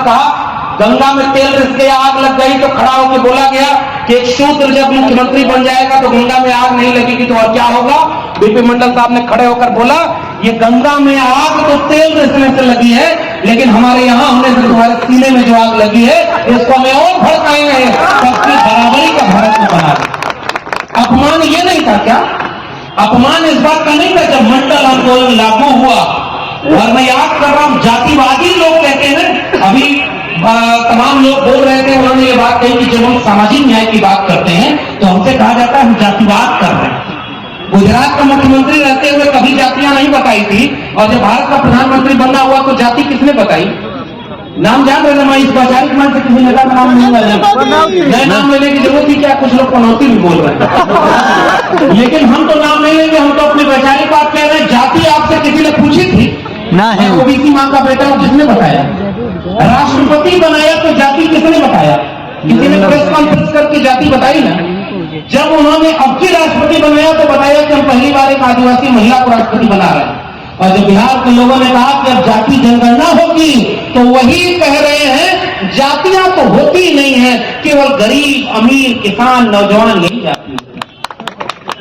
कहा, गंगा में तेल रिस गया, आग लग गई तो खड़ा होकर बोला गया कि एक शूद्र जब मुख्यमंत्री बन जाएगा तो गंगा में आग नहीं लगेगी तो और क्या होगा। बीपी मंडल साहब ने खड़े होकर बोला, ये गंगा में आग तो तेल रिसने से लगी है, लेकिन हमारे यहां होने से तुम्हारे सीने में जो आग लगी है इसको हमें और भड़काएंगे, सबकी बराबरी का भारत में बना दे। अपमान ये नहीं था क्या? अपमान इस बात का नहीं था जब मंडल आंदोलन लागू हुआ। और मैं याद कर रहा हूं, जातिवादी लोग कहते हैं, अभी तमाम लोग बोल रहे थे, उन्होंने ये बात कही कि जब हम सामाजिक न्याय की बात करते हैं तो हमसे कहा जाता है हम जातिवाद कर रहे हैं। गुजरात का मुख्यमंत्री रहते हुए कभी जातियां नहीं बताई थी, और जब भारत का प्रधानमंत्री बनना हुआ तो जाति किसने बताई? नाम जान रहे मैं इस वैचारिक मन से किसी नेता का नाम नहीं मैं नाम लेने की जरूरत ही क्या, कुछ लोग पनौती भी बोल रहे हैं लेकिन हम तो नाम नहीं लेंगे, हम तो अपनी वैचारिक बात कह रहे हैं। जाति आपसे किसी ने पूछी थी? ना है। ओबीसी मां का बेटा हूं, किसने बताया? राष्ट्रपति बनाया तो जाति किसने बताया? किसी ने प्रेस कॉन्फ्रेंस करके जाति बताई ना। जब उन्होंने अब की राष्ट्रपति बनाया तो बताया कि हम पहली बार एक आदिवासी महिला को राष्ट्रपति बना रहे हैं। और जब बिहार के लोगों ने कहा कि अब जाति जनगणना होगी तो वही कह रहे हैं जातियां तो होती ही नहीं है, केवल गरीब, अमीर, किसान, नौजवान यही जाति है।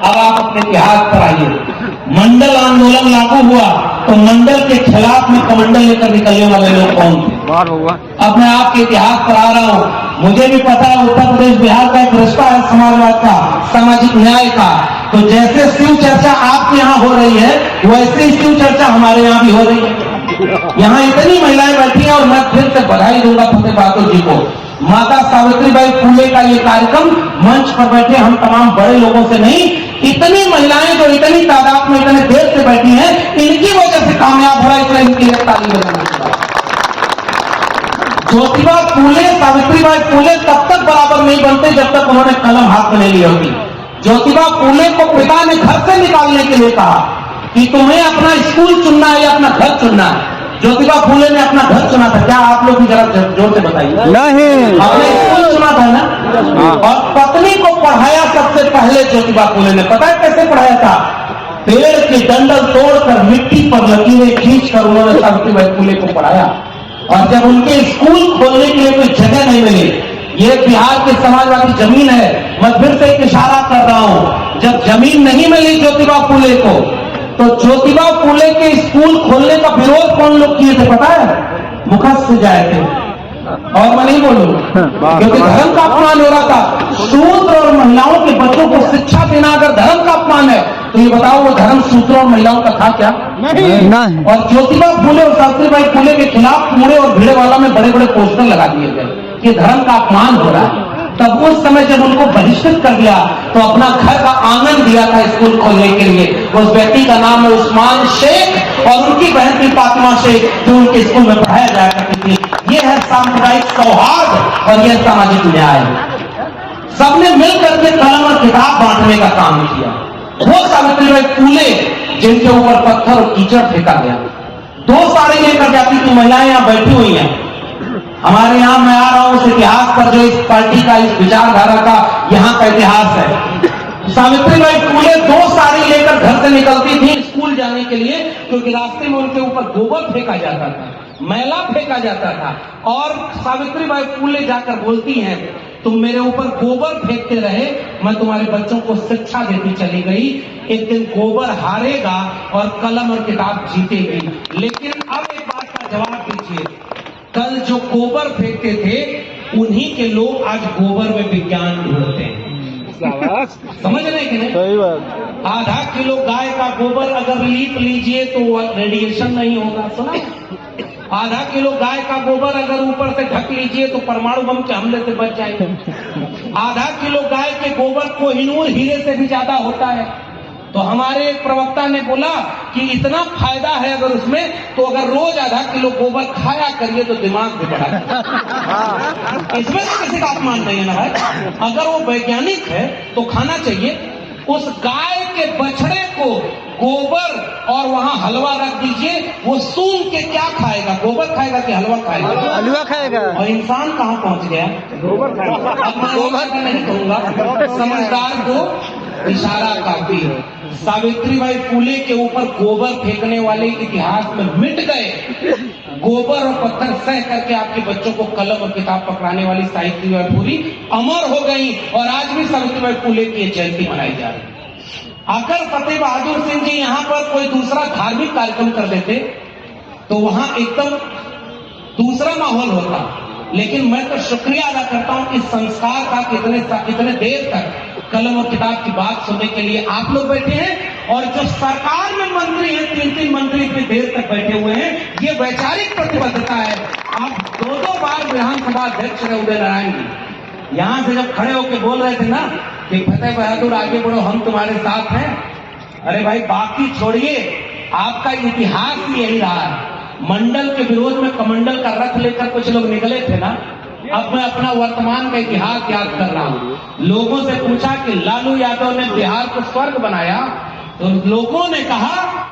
अब आप अपने इतिहास पर आइए, मंडल आंदोलन लागू हुआ तो मंडल के खिलाफ में कमंडल लेकर निकलने वाले लोग कौन थे? अब मैं आपके इतिहास पर आ रहा हूं। मुझे भी पता है उत्तर प्रदेश बिहार का एक रिश्ता है समाजवाद का, सामाजिक न्याय का। तो जैसे शिव चर्चा आपके यहाँ हो रही है वैसे ही शिव चर्चा हमारे यहाँ भी हो रही है। यहाँ इतनी महिलाएं बैठी हैं और मैं फिर से बधाई दूंगा फतेह बहादुर जी को। माता सावित्रीबाई फुले का ये कार्यक्रम मंच पर बैठे हम तमाम बड़े लोगों से नहीं, इतनी महिलाएं जो इतनी तादाद में इतने देर से बैठी हैं इनकी वजह से कामयाब हो रहा है, इसलिए इनकी ताली बजाना चाहिए। ज्योतिबा फुले, सावित्रीबाई फुले तब तक बराबर नहीं बनते जब तक उन्होंने कलम हाथ में ले ली होती। ज्योतिबा फुले को पिता ने घर से निकालने के लिए कहा कि तुम्हें अपना स्कूल चुनना है या अपना घर चुनना है। ज्योतिबा फुले ने अपना घर चुना था। क्या आप लोग भी जरा जोर से बताइए? नहीं, अपने स्कूल चुना था ना। और पत्नी को पढ़ाया सबसे पहले ज्योतिबा फुले ने। पता है कैसे पढ़ाया था? पेड़ के डंडल तोड़कर मिट्टी पर लकीरें खींचकर उन्होंने सावित्रीबाई फुले को पढ़ाया। और जब उनके स्कूल खोलने के लिए कोई जगह नहीं मिली, ये बिहार की समाजवादी जमीन है, मैं फिर से एक इशारा कर रहा हूं, जब जमीन नहीं मिली ज्योतिबा फुले को तो ज्योतिबा फुले के स्कूल खोलने का विरोध कौन लोग किए थे पता है? मुखस्त से जाए थे। और मैं नहीं बोलूंगा क्योंकि धर्म का अपमान हो रहा था। शूद्र और महिलाओं के बच्चों को शिक्षा देना अगर धर्म का अपमान है तो ये बताओ वो धर्म शूद्र और महिलाओं का था क्या? नहीं। और ज्योतिबा फुले और सावित्रीबाई फुले के खिलाफ कूड़े और भीड़वाला में बड़े बड़े पोस्टर लगा दिए गए कि धर्म का अपमान हो रहा है। तब उस समय जब उनको बहिष्कृत कर दिया तो अपना घर का आंगन दिया था स्कूल खोलने के लिए। उस व्यक्ति का नाम है उस्मान शेख और उनकी बहन थी फातिमा शेख जो उनके स्कूल में पढ़ाया जाया करती थी। ये है सांप्रदायिक सौहार्द और यह सामाजिक न्याय। सबने मिलकर के कलम और किताब बांटने का काम किया। वो सावित्रीबाई फुले जिनके ऊपर पत्थर और कीचड़ फेंका गया, 2 साड़ी लेकर जाती थी महिलाएं यहां बैठी हुई हैं। हमारे यहां मैं आ रहा हूं उस इतिहास पर जो इस पार्टी का, इस विचारधारा का यहां का इतिहास है। सावित्रीबाई फुले 2 साड़ी लेकर घर से निकलती थी स्कूल जाने के लिए क्योंकि रास्ते में उनके ऊपर गोबर फेंका जाता था, मैला फेंका जाता था। और सावित्रीबाई फुले जाकर बोलती हैं तुम मेरे ऊपर गोबर फेंकते रहे, मैं तुम्हारे बच्चों को शिक्षा देती चली गई। एक दिन गोबर हारेगा और कलम और किताब जीतेगी। लेकिन अब एक बात का जवाब दीजिए, कल जो गोबर फेंकते थे उन्हीं के लोग आज गोबर में विज्ञान ढूंढते हैं। समझ रहे कि नहीं? सही बात। आधा किलो गाय का गोबर अगर लीप लीजिए तो रेडिएशन नहीं होगा। सुना? आधा किलो गाय का गोबर अगर ऊपर से ढक लीजिए तो परमाणु बम के हमले से बच जाएंगे। आधा किलो गाय के गोबर कोहिनूर हीरे से भी ज्यादा होता है। तो हमारे एक प्रवक्ता ने बोला कि इतना फायदा है अगर उसमें, तो अगर रोज आधा किलो गोबर खाया करिए तो दिमाग भी बढ़ा। इसमें तो किसी का अपमान नहीं है ना भाई। अगर वो वैज्ञानिक है तो खाना चाहिए। उस गाय के बछड़े को गोबर और वहां हलवा रख दीजिए, वो सूंघ के क्या खाएगा? गोबर खाएगा कि हलवा खाएगा? हलवा खाएगा। और इंसान कहाँ पहुंच गया? गोबर खाएगा। अब मैं गोबर का नहीं कहूंगा, समझदार को इशारा काफी है। सावित्रीबाई फुले के ऊपर गोबर फेंकने वाले इतिहास में मिट गए। गोबर और पत्थर सह करके आपके बच्चों को कलम और किताब पकड़ाने वाली सावित्रीबाई फुले अमर हो गई और आज भी सावित्रीबाई फुले की जयंती मनाई जा रही है। अगर फतेह बहादुर सिंह जी यहाँ पर कोई दूसरा धार्मिक कार्यक्रम कर देते तो वहां एकदम दूसरा माहौल होता, लेकिन मैं तो शुक्रिया अदा करता हूं कि संस्कार का कितने देर तक कलम और किताब की बात सुनने के लिए आप लोग बैठे हैं और जो सरकार में मंत्री हैं, 3-3 मंत्री इतनी देर तक बैठे हुए हैं, ये वैचारिक प्रतिबद्धता है। आप 2-2 बार विधानसभा अध्यक्ष रहे उदय नारायण जी, यहां से जब खड़े होकर बोल रहे थे ना कि फतेह बहादुर आगे बढ़ो, हम तुम्हारे साथ हैं। अरे भाई बाकी छोड़िए, आपका इतिहास ही यही रहा है। मंडल के विरोध में कमंडल का रथ लेकर कुछ लोग निकले थे ना। अब मैं अपना वर्तमान का इतिहास याद कर रहा हूं। लोगों से पूछा कि लालू यादव ने बिहार को स्वर्ग बनाया, तो लोगों ने कहा